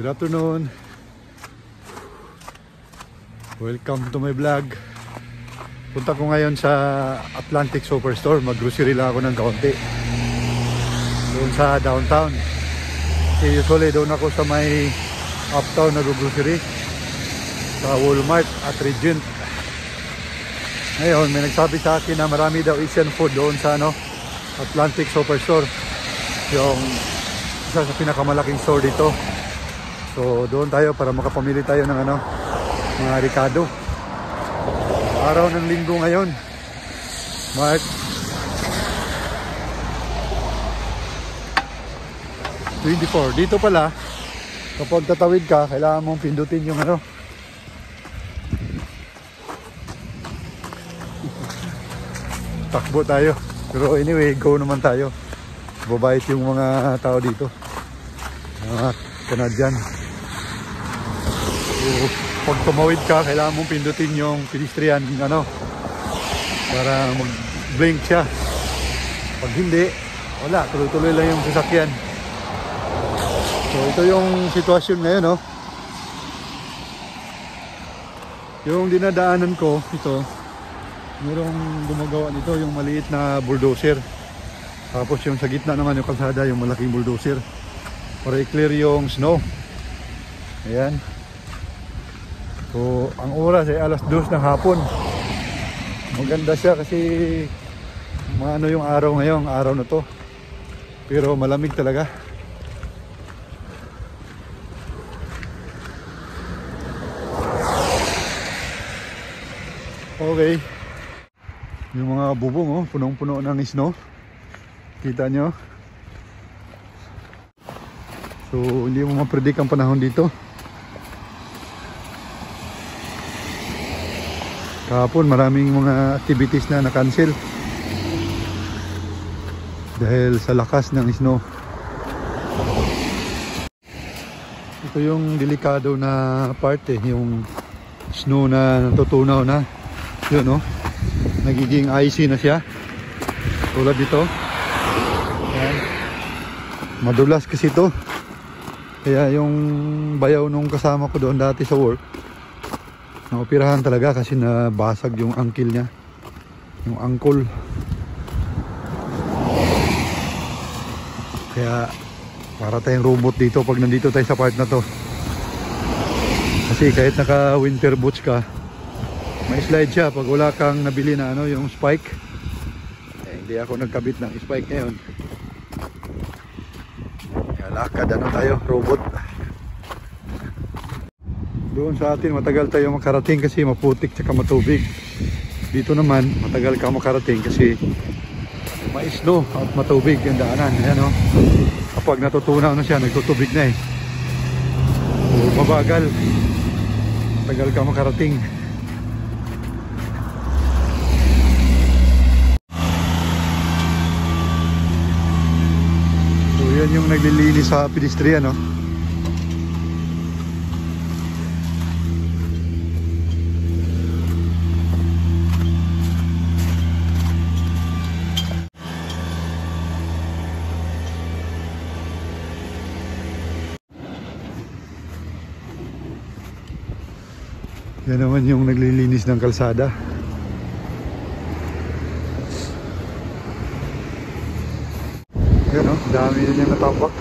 Good afternoon. Welcome to my vlog. Punta ko ngayon sa Atlantic Superstore. Mag-grocery lang ako ng kaunti doon sa downtown. Kasi usually doon ako sa may uptown nag-grocery sa Walmart at Regent. Ngayon may nagsabi sa akin na marami daw Asian food doon sa Atlantic Superstore, yung isa sa pinakamalaking store dito. So doon tayo para makapamili tayo ng mga ricado. Araw ng linggo ngayon, March 24. Dito pala, kapag tatawid ka, kailangan mong pindutin yung takbo tayo. Pero anyway, go naman tayo. Babait yung mga tao dito, mga Canadian. So, pag tumawid ka, kailangan mong pindutin yung pedestrian para mag-blink siya. Pag hindi, wala, tuloy-tuloy lang yung sasakyan. So ito yung sitwasyon ngayon, yung dinadaanan ko ito, mayroong gumagawa nito, yung maliit na bulldozer. Tapos yung sa gitna naman yung kalsada, yung malaking bulldozer para i-clear yung snow. Ayan. So ang oras ay alas 2 ng hapon. Maganda siya kasi yung araw ngayon, araw na to. Pero malamig talaga. Okay. Yung mga bubong punong-puno ng snow. Kita nyo? So hindi mo ma-predict ang panahon dito. Kahapon maraming mga activities na na-cancel dahil sa lakas ng snow. Ito yung delikado na parte, yung snow na natutunaw na. Yun nagiging icy na siya. Tulad dito. Ayan. Madulas kasi ito. Kaya yung bayaw nung kasama ko doon dati sa work, naoperahan talaga kasi nabasag yung ankle niya, yung ankle. Kaya para tayong robot dito pag nandito tayo sa part na to. Kasi kahit naka winter boots ka, may slide siya pag wala kang nabili na yung spike. Hindi ako nagkabit ng spike ngayon. Kaya lakad tayo, robot. Doon sa atin matagal tayo makarating kasi maputik tsaka matubig. Dito naman matagal ka makarating kasi may snow at matubig ang daanan. Ayan kapag natutunaw na siya, nagtutubig na so, mabagal, matagal ka makarating. So yan yung naglilinis sa pedestrian Yan naman yung naglilinis ng kalsada. Yan dami na niyang natambak.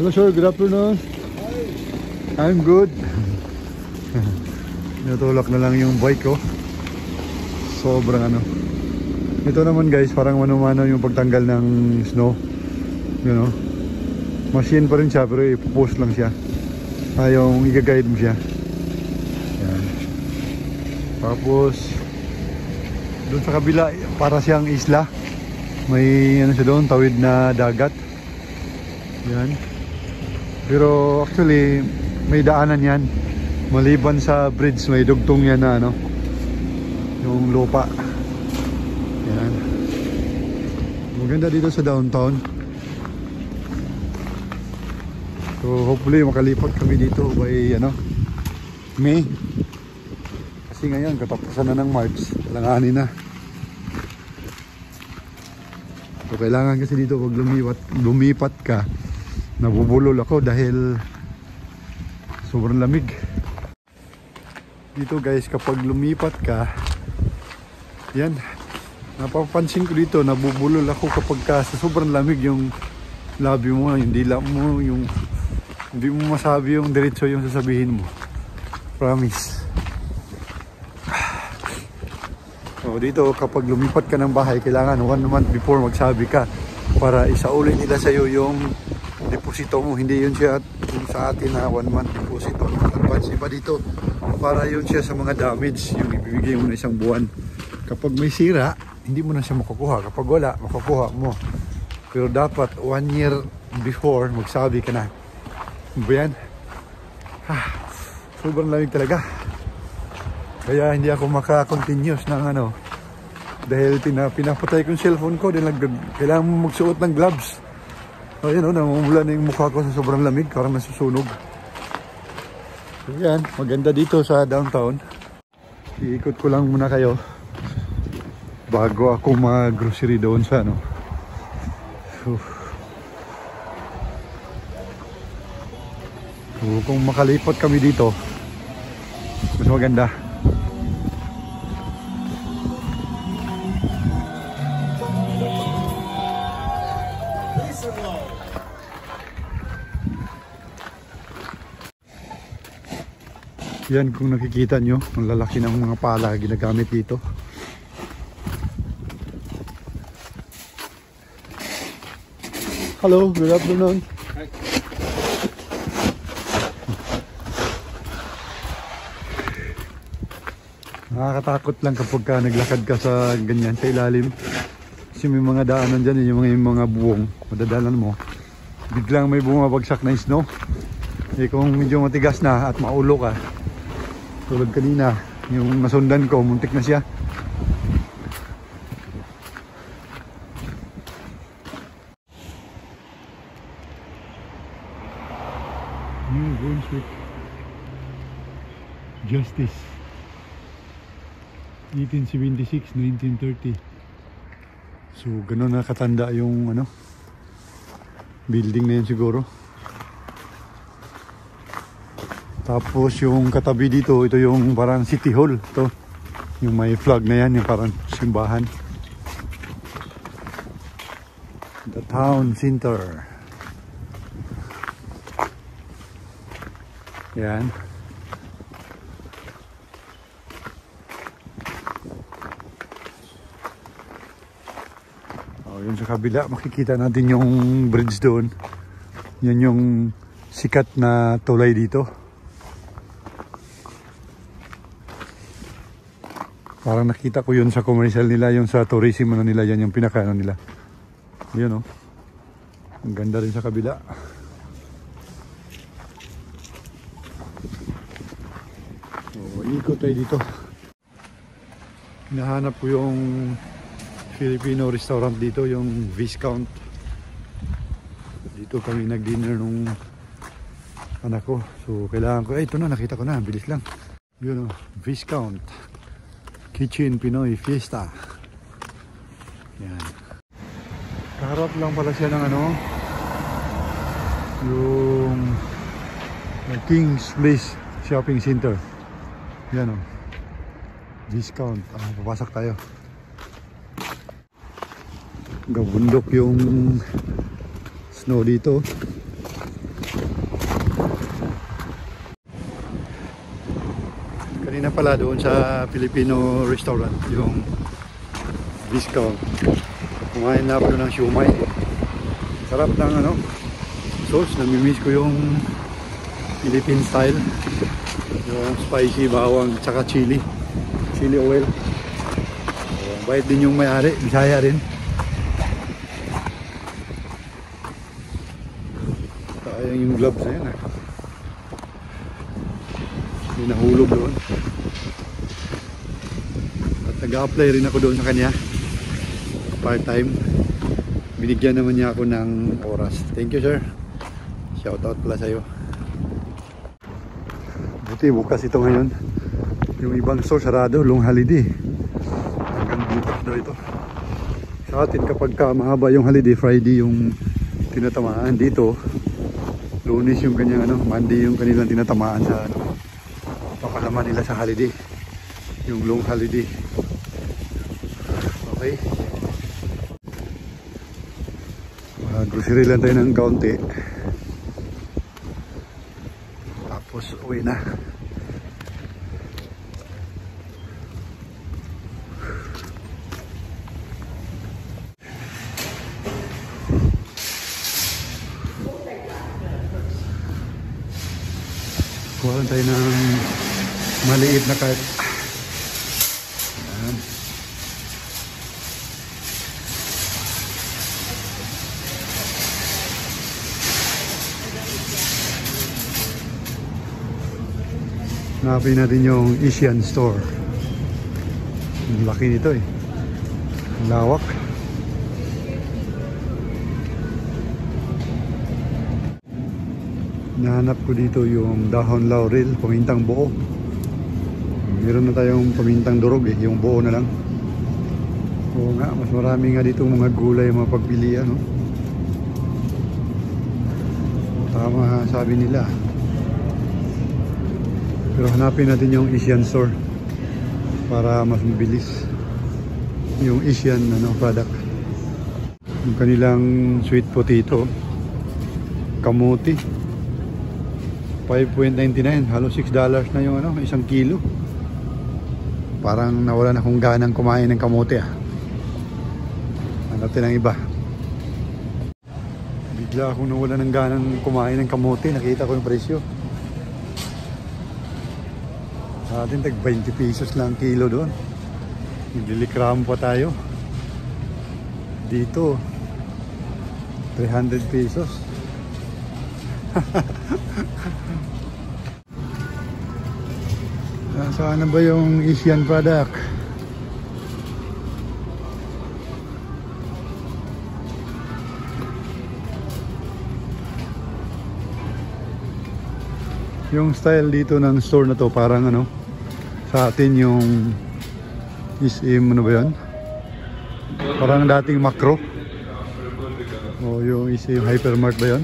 Hello sir, good afternoon. Hi. I'm good. Natulak na lang yung bike ko. Sobrang ito naman guys, parang mano-mano yung pagtanggal ng snow. Machine pa rin siya pero ipopost lang siya. Yung i-guide mo siya. Yan. Tapos doon sa kabila para siyang isla. May siya doon, tawid na dagat. Yan. Pero actually may daanan yan. Maliban sa bridge, may dugtong yan na yung lupa. Yan. Maganda dito sa downtown. So hopefully makalipat kami dito by May. Kasi ngayon katapusan na ng March, langanin na. So kailangan kasi dito pag lumipat ka, nabubulol ako dahil sobrang lamig. Dito guys, kapag lumipat ka, yan, napapansin ko dito, nabubulol ako kapag sa sobrang lamig yung labi mo, yung dila mo, yung hindi mo masabi yung diretso yung sasabihin mo. Promise. So dito, kapag lumipat ka ng bahay, kailangan 1 month before magsabi ka para isauli nila sa'yo yung deposito mo. Hindi yun siya yung sa atin na 1 month deposito. Advance iba dito para yun siya sa mga damage, yung ibibigay mo na 1 buwan. Kapag may sira, hindi mo na siya makukuha. Kapag wala, makukuha mo. Pero dapat 1 year before magsabi ka na. Ba yan? Sobrang lamig talaga. Kaya hindi ako maka-continuous ng dahil pinapatay ko yung cellphone ko. Kailangan mo magsuot ng gloves. So yun, namumula na yung mukha ko sa sobrang lamig. Parang nasusunog. So yan, maganda dito sa downtown. Iikot ko lang muna kayo bago ako mag-grocery doon sa So, kung makalipat kami dito, mas maganda. Yan, kung nakikita nyo, ang lalaki ng mga pala ginagamit dito. Hello, good afternoon. Nakakatakot lang kapag naglakad ka sa ganyan, sa ilalim. Kasi may mga daanan dyan, yung mga buwong, madadalan mo. Biglang may bumabagsak na snow. Kung medyo matigas na at maulo ka, tulad kanina, yung nasundan ko, muntik na siya. New Brunswick Justice 1876, 1930. So gano'n na katanda yung building na yun siguro. Tapos yung katabi dito, ito yung parang City Hall. Ito, yung may flag na yan, yung parang simbahan. The Town Center. Yan. Yun sa kabila, makikita natin yung bridge doon. Yan yung sikat na tulay dito. Parang nakita ko yun sa commercial nila, yung sa tourism nila, yan yung pinaka nila. Yun ang ganda rin sa kabila. So, ikot tayo dito. Hinahanap ko yung Filipino restaurant dito, yung Viscount. Dito kami nag-dinner nung anak ko. So kailangan ko, ito na, nakita ko na, bilis lang. Yun Viscount Kitchen Pinoy Fiesta. Yan. Kaharap lang pala siya ng yung King's Place Shopping Center. Yan Viscount. Papasok tayo. Gabundok yung snow dito. Kanina pala doon sa Filipino restaurant, yung Viscount, kumain na ako ng siumay. Sarap ng sauce. Namimiss ko yung Philippine style, yung spicy, bawang, tsaka chili oil. Bait din yung may-ari, Bisaya rin. Yung gloves na yan may nahulog doon at nag-apply rin ako doon sa kanya part time. Binigyan naman niya ako ng oras. Thank you sir. Shoutout pala sa'yo. Buti bukas ito ngayon. Yung ibang store sarado, long holiday. Hanggang bukas daw ito. Sa atin kapag mahaba yung holiday, Friday yung tinatamaan. Dito Lunes yung kanyang Monday yung kanilang tinatamaan sa pakalaman nila sa holiday, yung long holiday. Okay, grocery lang tayo ng kaunti, tapos uwi na. Kuha tayo ng maliit na cart. Ayan. Hanapin natin yung Asian store. Ang laki nito eh. Ang lawak. Nahanap ko dito yung dahon laurel, pamintang buo. Meron na tayong pamintang durog eh, yung buo na lang. Oo nga, mas marami nga dito mga gulay, mga pagpilian, no? Tama sabi nila. Pero hanapin natin yung Asian store para mas mabilis. Yung Asian product. Yung kanilang sweet potato, kamuti, $5.99, halos $6 na yung isang kilo. Parang nawala na akong ganang kumain ng kamote ah. Hanapin ang iba. Bigla akong nawala ng ganang kumain ng kamote. Nakita ko yung presyo. Sa atin tag 20 pesos lang kilo doon. Naglilikramo pa tayo. Dito 300 pesos. Saan na ba yung Asian product? Yung style dito ng store na to parang sa atin yung SM, ano ba yun? Parang dating Makro o yung SM Hypermart ba yun?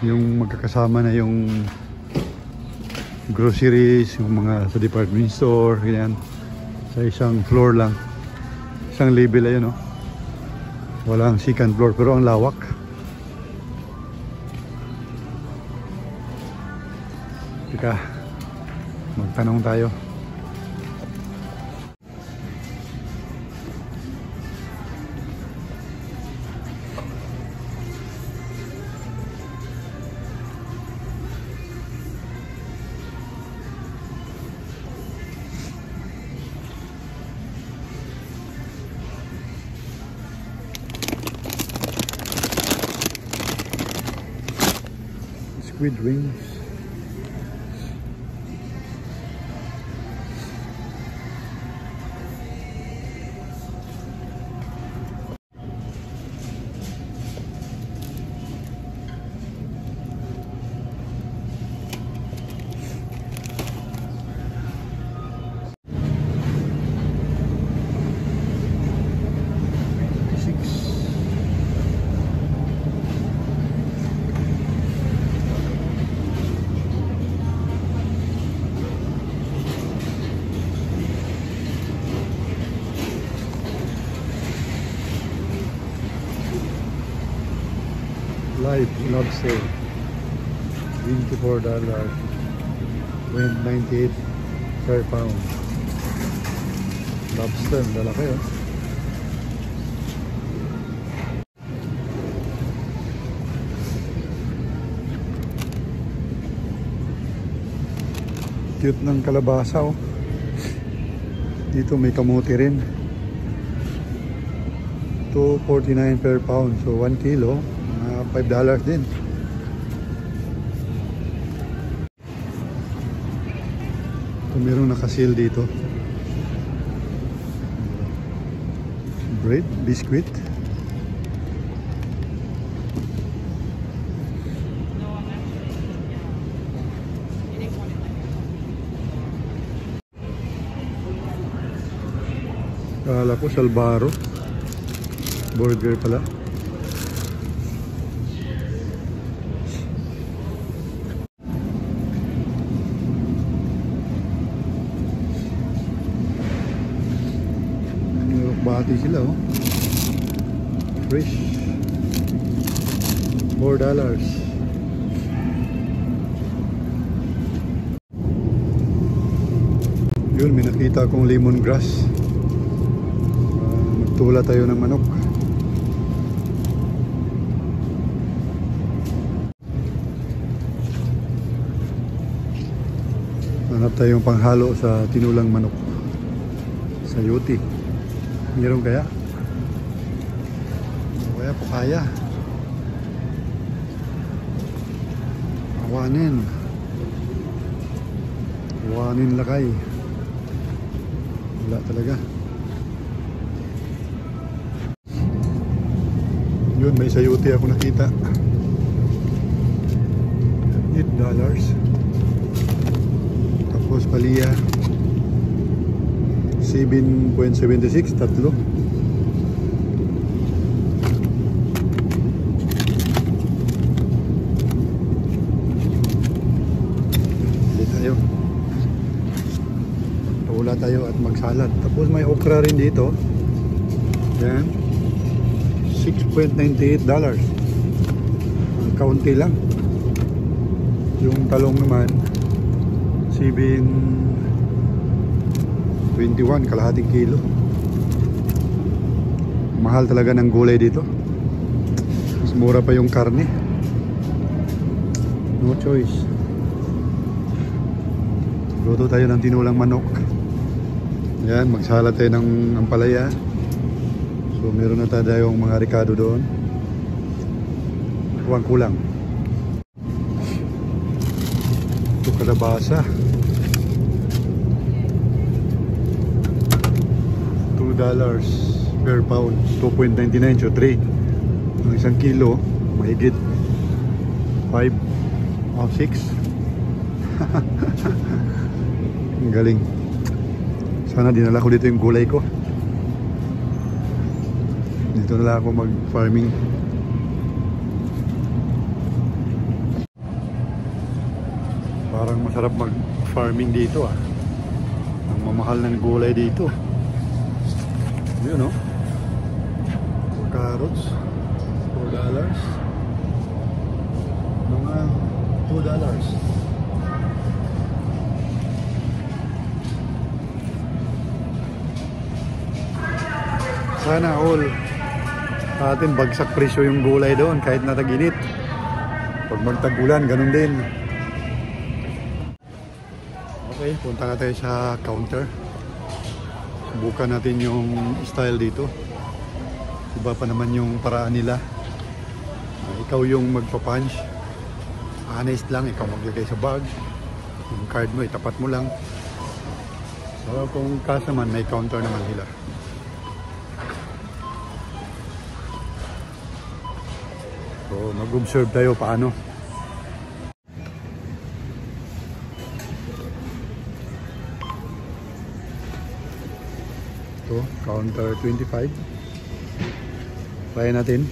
Yung magkakasama na yung groceries, yung mga sa department store, ganyan, sa isang floor lang, isang level ayun, walang second floor pero ang lawak. Teka, magtanong tayo. Squid rings. Live lobster, $24, $98 per pound. Lobster, lalaki Cute ng kalabasa Dito may kamote rin. $2.49 per pound, so 1 kilo. $5 din. Ito merong nakasil dito. Bread, biscuit. Kala ko Salbaro. Burger pala. Bati sila oh. Fresh. $4. Yun, may nakita akong lemongrass. Magtula tayo ng manok. Hanap tayong panghalo sa tinulang manok. Sayote. Meron kaya? Kaya po kaya. Awanin. Awanin lakay. Wala talaga. Yun, may sayote ako nakita. $8. Tapos palya 7.76, tatlo. Hindi tayo. Wala tayo at magsalad. Tapos may okra rin dito. Yan. $6.98. Ang kaunti lang. Yung talong naman 7.21, kalahating kilo. Mahal talaga ng gulay dito. Mas mura pa yung karne. No choice. Luto tayo ng tinulang manok. Yan, magsalad tayo ng ampalaya. So meron na tayong mga ricado doon. Kulang. Ito kalabasa. $2 per pound. 2.99, so 3. Ang isang kilo, mahigit 5 o 6. Ang galing. Sana dinala ko dito yung gulay ko. Dito na lang ako mag-farming. Parang masarap mag-farming dito ah. Ang mamahal ng gulay dito. Yun no? Carrots $4. Mga $2. Sana all sa atin bagsak presyo yung gulay doon kahit nataginit. Pag magtagulan, ganun din. Okay, punta na tayo sa counter. Subukan natin yung style dito. Iba pa naman yung paraan nila. Ikaw yung magpa-punch. Honest lang, ikaw maglagay sa bag. Yung card mo, itapat mo lang. So kung cash naman, may counter naman nila. So mag-observe tayo paano. Ito, counter 25. Try natin.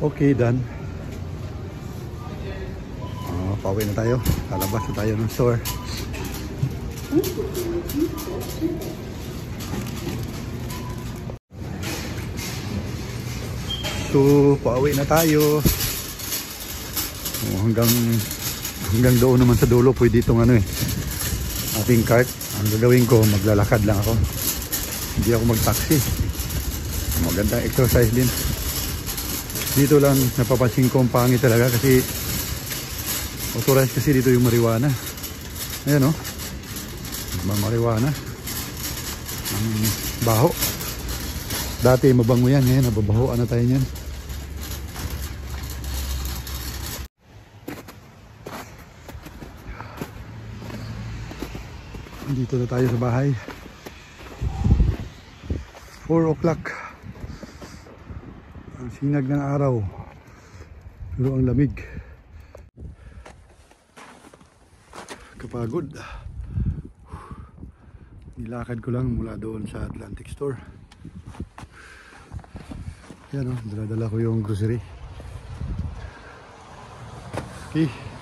Okay, done. Pauwi na tayo. Lalabas na tayo ng store. So, pauwi na tayo. Hanggang doon naman sa dulo, pwede itong ating cart. Ang gagawin ko, maglalakad lang ako. Hindi ako mag-taxi. Magandang exercise din. Dito lang napapansin ko ang pangit talaga kasi authorized kasi dito yung marijuana. Ayan o. Marijuana. Baho. Dati mabango yan, ngayon nababahoan na tayo niyan. Dito na tayo sa bahay. 4 o'clock. Ang sinag ng araw. Pero ang lamig. Kapagod. Nilakad ko lang mula doon sa Atlantic Store. Yan o, dala-dala ko yung grocery. Okay.